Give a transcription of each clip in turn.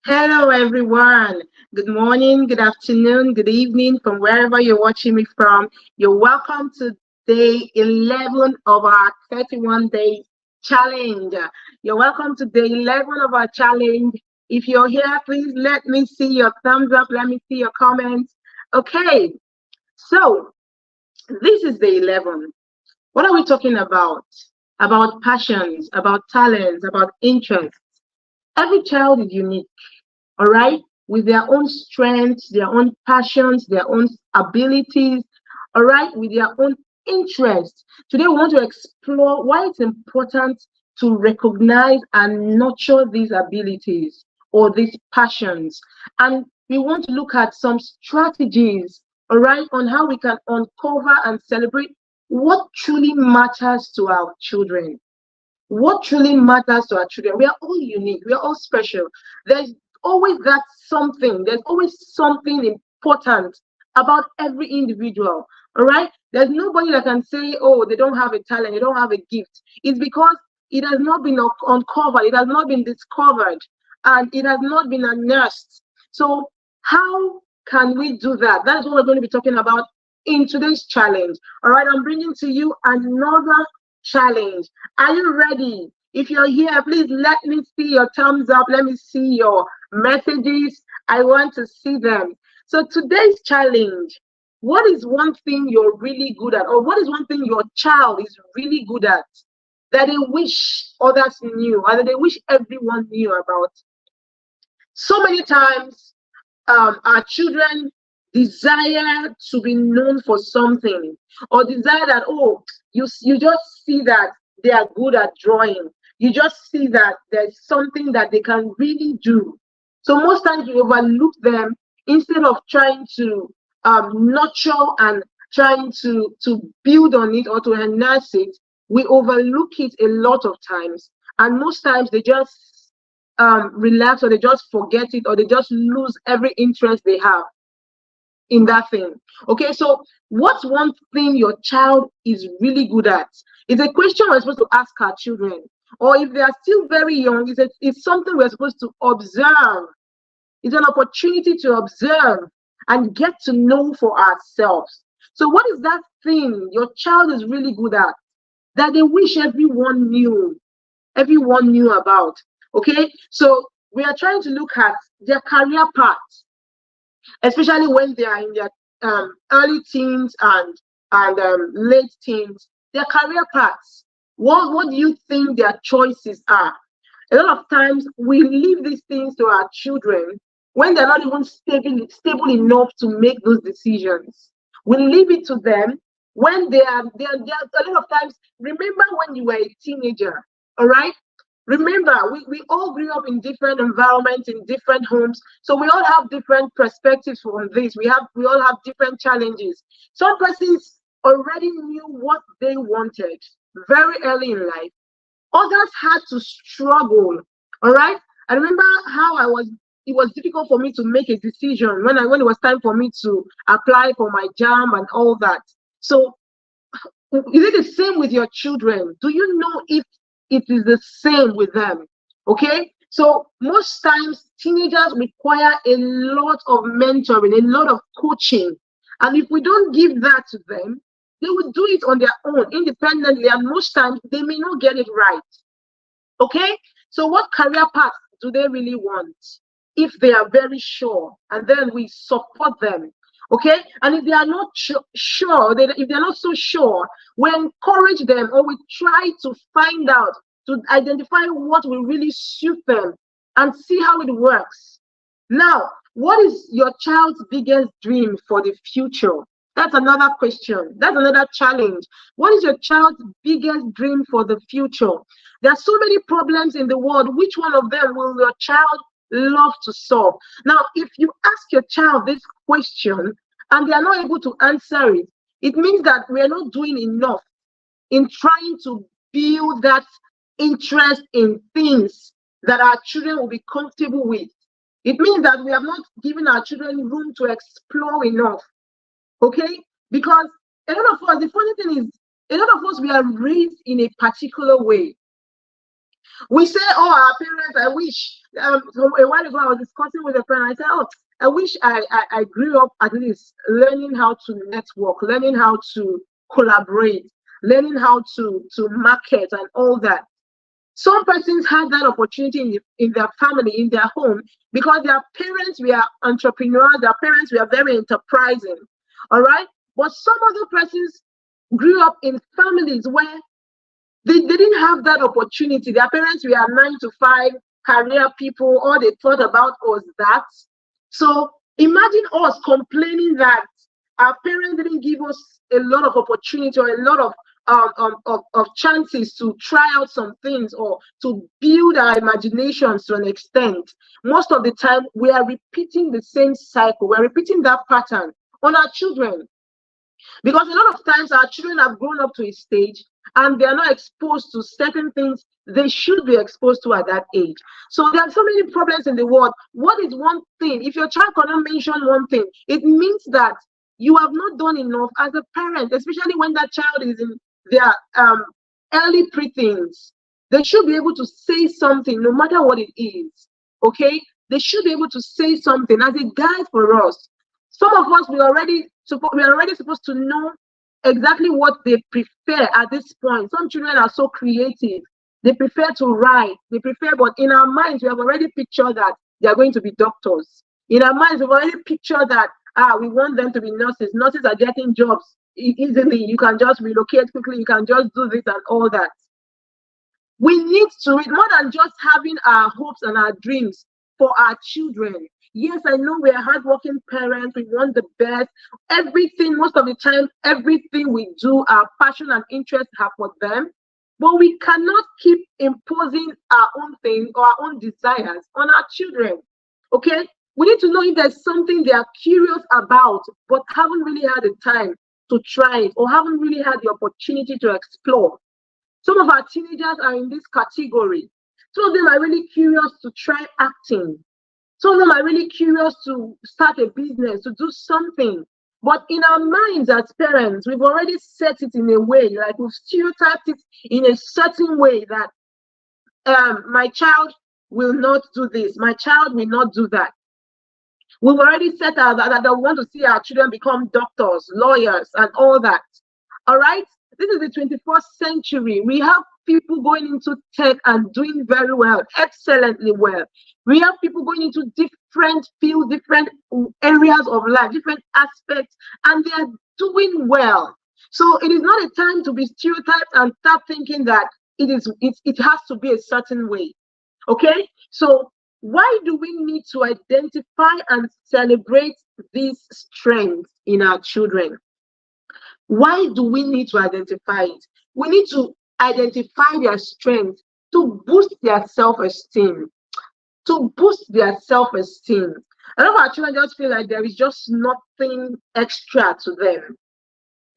Hello, everyone. Good morning, good afternoon, good evening from wherever you're watching me from. You're welcome to day 11 of our 31 days challenge. You're welcome to day 11 of our challenge. If you're here, please let me see your thumbs up. Let me see your comments. Okay, so this is day 11. What are we talking about? About passions, about talents, about interests. Every child is unique, all right, with their own strengths, their own passions, their own abilities, all right, with their own interests. Today, we want to explore why it's important to recognize and nurture these abilities or these passions. And we want to look at some strategies, all right, on how we can uncover and celebrate what truly matters to our children. What truly matters to our children? We are all unique, we are all special. There's always that something, there's always something important about every individual. All right, there's nobody that can say, oh, they don't have a talent, they don't have a gift. It's because it has not been uncovered, it has not been discovered, and it has not been unearthed. So how can we do that? That is what we're going to be talking about in today's challenge. All right, I'm bringing to you another challenge. Are you ready? If you're here, please let me see your thumbs up. Let me see your messages. I want to see them. So today's challenge, what is one thing you're really good at? Or what is one thing your child is really good at that they wish others knew, or that they wish everyone knew about? So many times, our children desire to be known for something, or desire that, oh, you just see that they are good at drawing, you just see that there's something that they can really do. So most times we overlook them instead of trying to nurture and trying to build on it or to enhance it. We overlook it a lot of times, and most times they just relax, or they just forget it, or they just lose every interest they have in that thing. Okay, so what's one thing your child is really good at? It's a question we're supposed to ask our children. Or if they are still very young, it's something we're supposed to observe. It's an opportunity to observe and get to know for ourselves. So what is that thing your child is really good at that they wish everyone knew about? Okay, so we are trying to look at their career path, especially when they are in their early teens and late teens. Their career paths. What do you think their choices are? A lot of times we leave these things to our children when they're not even stable enough to make those decisions. We leave it to them when they are a lot of times. Remember when you were a teenager, all right? Remember, we all grew up in different environments, in different homes. So we all have different perspectives on this. We all have different challenges. Some persons already knew what they wanted very early in life. Others had to struggle. All right. I remember how it was difficult for me to make a decision when it was time for me to apply for my jam and all that. So is it the same with your children? Do you know if it is the same with them? Okay, so most times teenagers require a lot of mentoring, a lot of coaching, and if we don't give that to them, they will do it on their own independently, and most times they may not get it right. Okay, so what career path do they really want? If they are very sure, and then we support them. Okay, and if they are not sure, if they're not so sure, we encourage them, or we try to find out, to identify what will really suit them and see how it works. Now, what is your child's biggest dream for the future? That's another question. That's another challenge. What is your child's biggest dream for the future? There are so many problems in the world. Which one of them will your child love to solve? Now, if you ask your child this question and they are not able to answer it, it means that we are not doing enough in trying to build that interest in things that our children will be comfortable with. It means that we have not given our children room to explore enough. Okay? Because a lot of us, the funny thing is, a lot of us, we are raised in a particular way. We say, oh, our parents, I wish. So a while ago, I was discussing with a friend. I said, oh, I wish I grew up at least learning how to network, learning how to collaborate, learning how to market and all that. Some persons had that opportunity in their family, in their home, because their parents were entrepreneurs, their parents were very enterprising. All right. But some other persons grew up in families where they didn't have that opportunity. Their parents were 9 to 5 career people. All they thought about was that. So imagine us complaining that our parents didn't give us a lot of opportunity or a lot of chances to try out some things or to build our imaginations to an extent. Most of the time, we are repeating the same cycle. We're repeating that pattern on our children. Because a lot of times our children have grown up to a stage and they are not exposed to certain things they should be exposed to at that age. So there are so many problems in the world. What is one thing? If your child cannot mention one thing, it means that you have not done enough as a parent, especially when that child is in their early preteens. They should be able to say something no matter what it is. Okay? They should be able to say something as a guide for us. Some of us, we are already supposed to know exactly what they prefer at this point. Some children are so creative. They prefer to write. They prefer, but in our minds, we have already pictured that they are going to be doctors. In our minds, we've already pictured that we want them to be nurses. Nurses are getting jobs easily. You can just relocate quickly. You can just do this and all that. We need to read more than just having our hopes and our dreams for our children. Yes, I know we are hardworking parents. We want the best. Everything, most of the time, everything we do, our passion and interest have for them. But we cannot keep imposing our own thing or our own desires on our children. Okay? We need to know if there's something they are curious about, but haven't really had the time to try it or haven't really had the opportunity to explore. Some of our teenagers are in this category. Some of them are really curious to try acting. Some of them are really curious to start a business, to do something. But in our minds as parents, we've already set it in a way, like we've stereotyped it in a certain way that my child will not do this, my child will not do that. We've already set out that we want to see our children become doctors, lawyers, and all that. All right? This is the 21st century. We have people going into tech and doing very well, excellently well. We have people going into different fields, different areas of life, different aspects, and they are doing well. So it is not a time to be stereotyped and start thinking that it has to be a certain way. Okay? So why do we need to identify and celebrate these strengths in our children? Why do we need to identify it? We need to identify their strengths to boost their self-esteem. To boost their self-esteem. A lot of our children just feel like there is just nothing extra to them.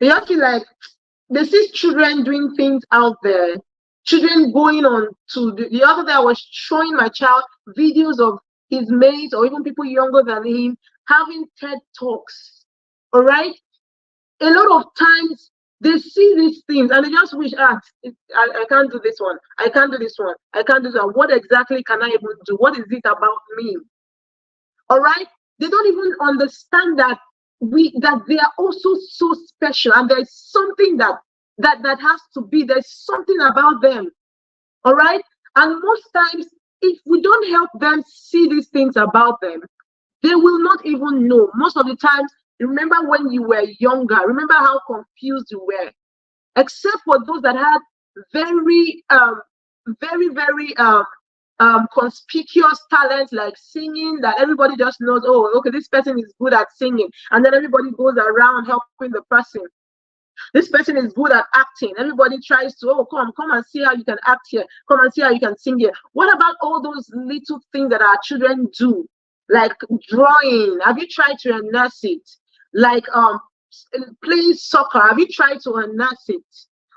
They just feel like they see children doing things out there, children going on to the other day I was showing my child videos of his mates or even people younger than him having TED Talks. All right? A lot of times they see these things and they just wish, I can't do this one. I can't do this one. I can't do that. What exactly can I even do? What is it about me? All right? They don't even understand that they are also so special and there's something that has to be. There's something about them. All right? And most times, if we don't help them see these things about them, they will not even know. Most of the times, remember when you were younger, remember how confused you were. Except for those that had very, very conspicuous talents like singing, that everybody just knows, oh, okay, this person is good at singing. And then everybody goes around helping the person. This person is good at acting. Everybody tries to, oh, come and see how you can act here. Come and see how you can sing here. What about all those little things that our children do? Like drawing. Have you tried to enhance it? Like playing soccer. Have you tried to enhance it?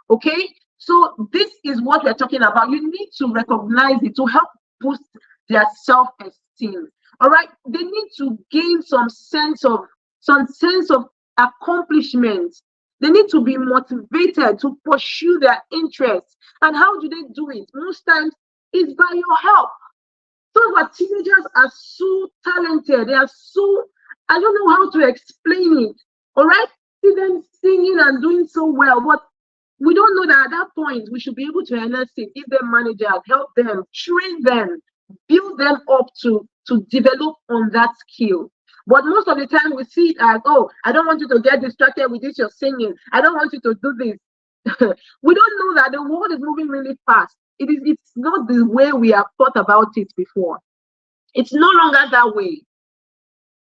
Okay? So this is what we're talking about. You need to recognize it to help boost their self-esteem. All right? They need to gain some sense of accomplishment. They need to be motivated to pursue their interests. And how do they do it? Most times It's by your help. Some of our teenagers are so talented. They are so, I don't know how to explain it. All right? See them singing and doing so well. But we don't know that at that point we should be able to harness it, give them managers, help them, train them, build them up to develop on that skill. But most of the time we see it as, oh, I don't want you to get distracted with this, you're singing. I don't want you to do this. We don't know that the world is moving really fast. It's not the way we have thought about it before. It's no longer that way.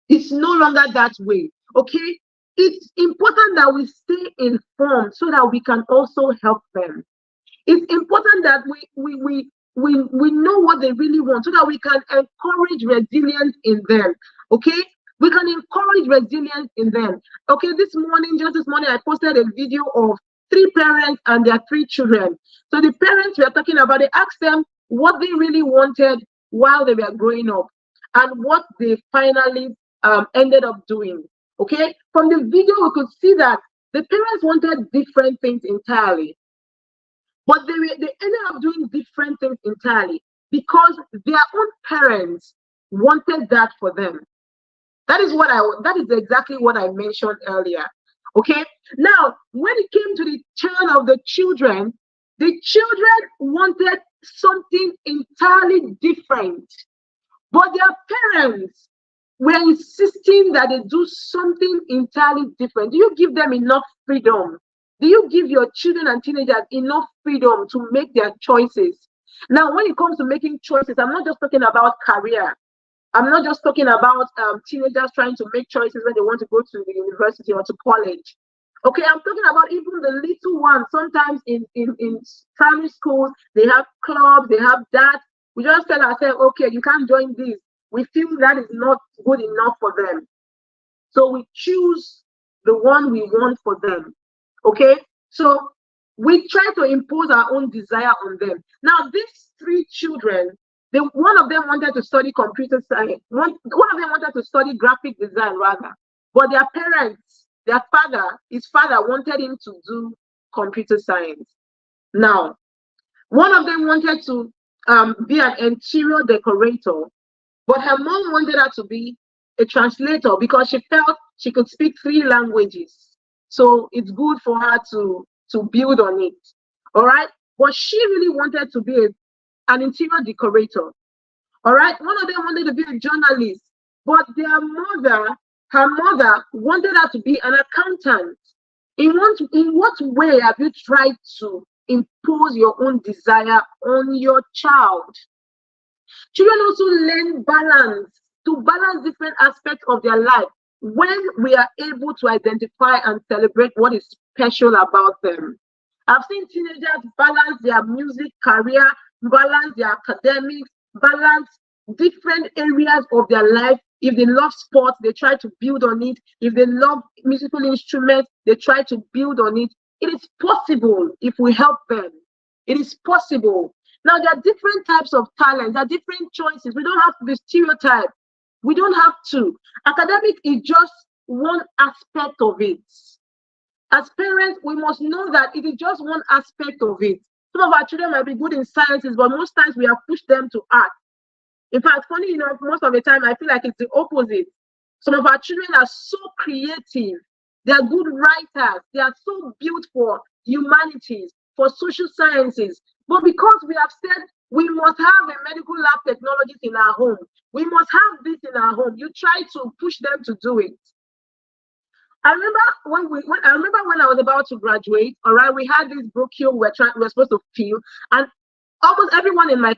It's no longer that way. Okay? It's important that we stay informed so that we can also help them. It's important that we know what they really want so that we can encourage resilience in them. Okay? We can encourage resilience in them. Okay, just this morning, I posted a video of three parents and their three children. So the parents were talking about, they asked them what they really wanted while they were growing up and what they finally ended up doing. Okay, from the video, we could see that the parents wanted different things entirely, but they ended up doing different things entirely because their own parents wanted that for them. That is exactly what I mentioned earlier. Okay. Now, when it came to the turn of the children wanted something entirely different, but their parents were insisting that they do something entirely different. Do you give them enough freedom? Do you give your children and teenagers enough freedom to make their choices? Now, when it comes to making choices, I'm not just talking about career. I'm not just talking about teenagers trying to make choices when they want to go to the university or to college. Okay, I'm talking about even the little ones. Sometimes in primary schools, they have clubs, they have that. We just tell ourselves, okay, you can't join this. We feel that is not good enough for them. So we choose the one we want for them. Okay, so we try to impose our own desire on them. Now, these three children, one of them wanted to study computer science. One of them wanted to study graphic design, rather. But their parents, his father wanted him to do computer science. Now, one of them wanted to be an interior decorator, but her mom wanted her to be a translator because she felt she could speak three languages. So it's good for her to build on it. All right. But she really wanted to be an interior decorator. All right. One of them wanted to be a journalist, but her mother wanted her to be an accountant. In what way have you tried to impose your own desire on your child? Children also learn to balance different aspects of their life when we are able to identify and celebrate what is special about them. I've seen teenagers balance their music career, balance their academics, balance different areas of their life. If they love sports, they try to build on it. If they love musical instruments, they try to build on it. It is possible if we help them. It is possible. Now, there are different types of talent. There are different choices. We don't have to be stereotyped. We don't have to. Academic is just one aspect of it. As parents, we must know that it is just one aspect of it. Some of our children might be good in sciences, but most times we have pushed them to art. In fact, funny enough, most of the time I feel like it's the opposite. Some of our children are so creative. They are good writers. They are so built for humanities, for social sciences. But because we have said we must have a medical lab technologies in our home, we must have this in our home, you try to push them to do it. I remember when I was about to graduate. All right, we had this brochure we were supposed to fill, and almost everyone in my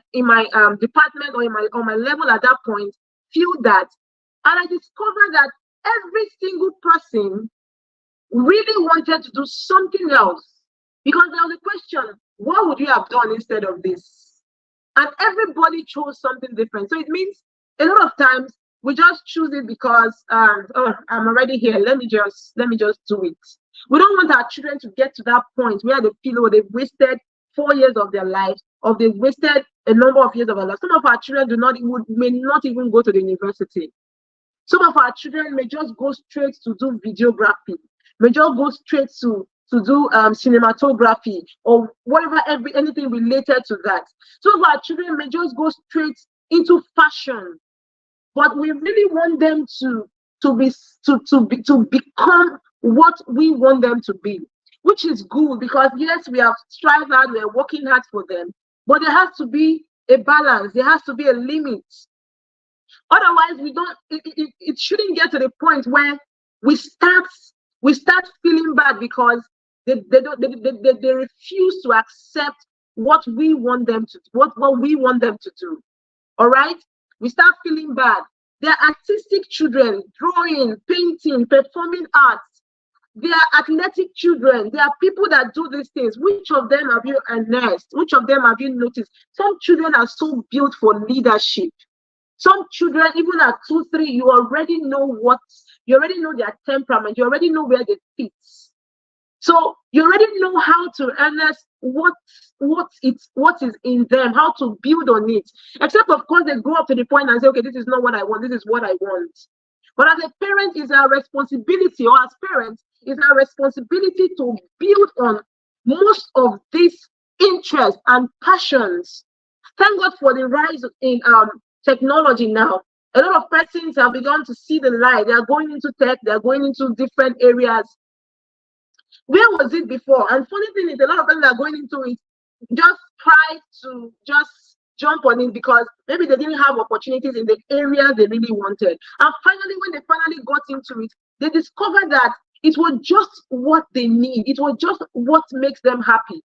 department or on my level at that point filled that, and I discovered that every single person really wanted to do something else because there was a question: what would you have done instead of this? And everybody chose something different. So it means a lot of times we just choose it because oh, I'm already here. Let me just do it. We don't want our children to get to that point where they feel they've wasted 4 years of their lives, or they've wasted a number of years of their life. Some of our children may not even go to the university. Some of our children may just go straight to do videography, may just go straight to to do cinematography or whatever, anything related to that. Some of our children may just go straight into fashion, but we really want them to become what we want them to be, which is good, because yes, we have strived hard, we're working hard for them, but there has to be a balance, there has to be a limit. Otherwise, we don't. It shouldn't get to the point where we start feeling bad because they refuse to accept what we want them to what we want them to do. All right, we start feeling bad. They're artistic children, drawing, painting, performing arts. They are athletic children. There are people that do these things. Which of them have you unearthed? Which of them have you noticed? Some children are so built for leadership. Some children, even at 2, 3, you already know their temperament, you already know where they fit. So you already know how to harness what is in them, how to build on it. Except of course they grow up to the point and say, okay, this is not what I want, this is what I want. But as a parent, it's our responsibility, or as parents, it's our responsibility to build on most of these interests and passions. Thank God for the rise in technology now. A lot of persons have begun to see the light. They are going into tech, they are going into different areas. Where was it before? And funny thing is, a lot of them that are going into it just try to just jump on it because maybe they didn't have opportunities in the area they really wanted. And finally, when they finally got into it, they discovered that it was just what they need. It was just what makes them happy.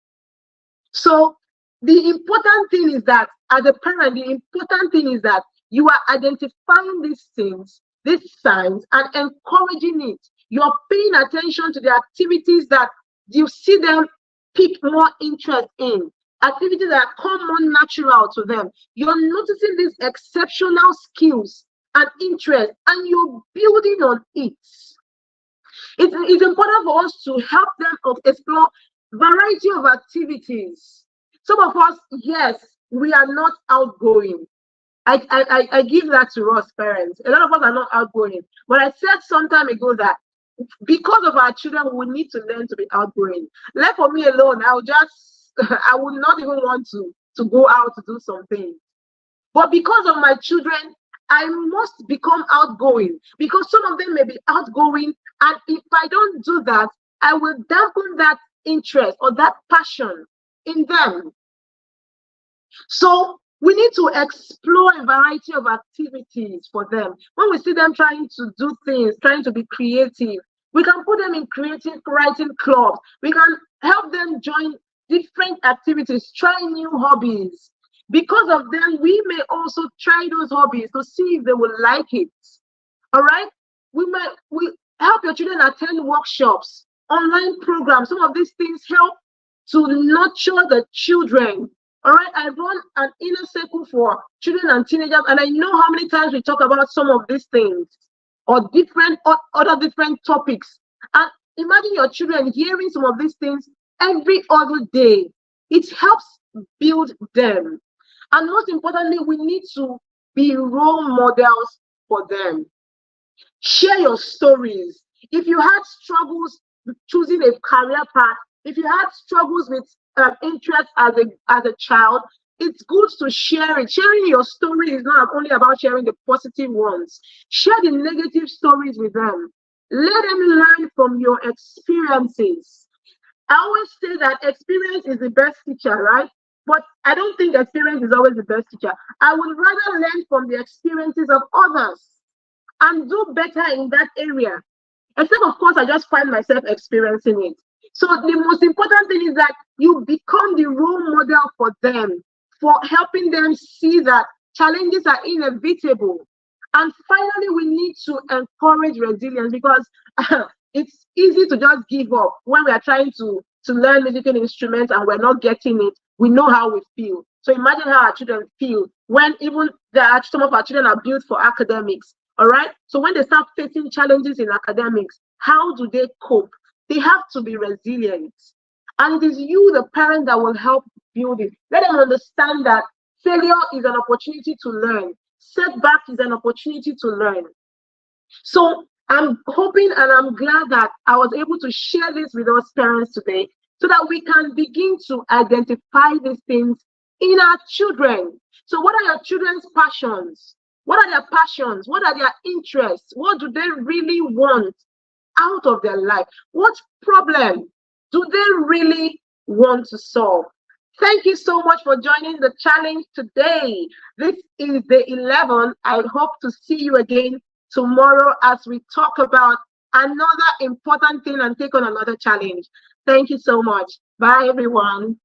So the important thing is that as a parent, the important thing is that you are identifying these things, these signs, and encouraging it. You're paying attention to the activities that you see them pick more interest in, activities that come more natural to them. You're noticing these exceptional skills and interests, and you're building on it. It's important for us to help them explore variety of activities. Some of us, yes, we are not outgoing. I give that to us parents. A lot of us are not outgoing. But I said some time ago that because of our children, we need to learn to be outgoing. Left for me alone, I would not even want to go out to do something. But because of my children, I must become outgoing, because some of them may be outgoing, and if I don't do that, I will dampen that interest or that passion in them. So we need to explore a variety of activities for them. When we see them trying to do things, trying to be creative, we can put them in creative writing clubs. We can help them join different activities, try new hobbies. Because of them, we may also try those hobbies to see if they will like it. All right? We help your children attend workshops, online programs. Some of these things help to nurture the children. All right, I run an inner circle for children and teenagers, and I know how many times we talk about some of these things or other different topics. And imagine your children hearing some of these things every other day. It helps build them. And most importantly, we need to be role models for them. Share your stories. If you had struggles with choosing a career path, if you had struggles with interest as a child, it's good to share it. Sharing your story is not only about sharing the positive ones. Share the negative stories with them. Let them learn from your experiences. I always say that experience is the best teacher, right? But I don't think experience is always the best teacher. I would rather learn from the experiences of others and do better in that area. Except, of course, I just find myself experiencing it. So the most important thing is that you become the role model for them, for helping them see that challenges are inevitable. And finally, we need to encourage resilience, because it's easy to just give up when we are trying to learn musical instruments and we're not getting it. We know how we feel. So imagine how our children feel when even some of our children are built for academics. All right. So when they start facing challenges in academics, how do they cope? They have to be resilient. And it is you, the parent, that will help build it. Let them understand that failure is an opportunity to learn. Setback is an opportunity to learn. So I'm hoping and I'm glad that I was able to share this with us parents today so that we can begin to identify these things in our children. So, what are your children's passions? What are their passions? What are their interests? What do they really want out of their life? What problem do they really want to solve? Thank you so much for joining the challenge today. This is day 11. I hope to see you again tomorrow as we talk about another important thing and take on another challenge. Thank you so much. Bye, everyone.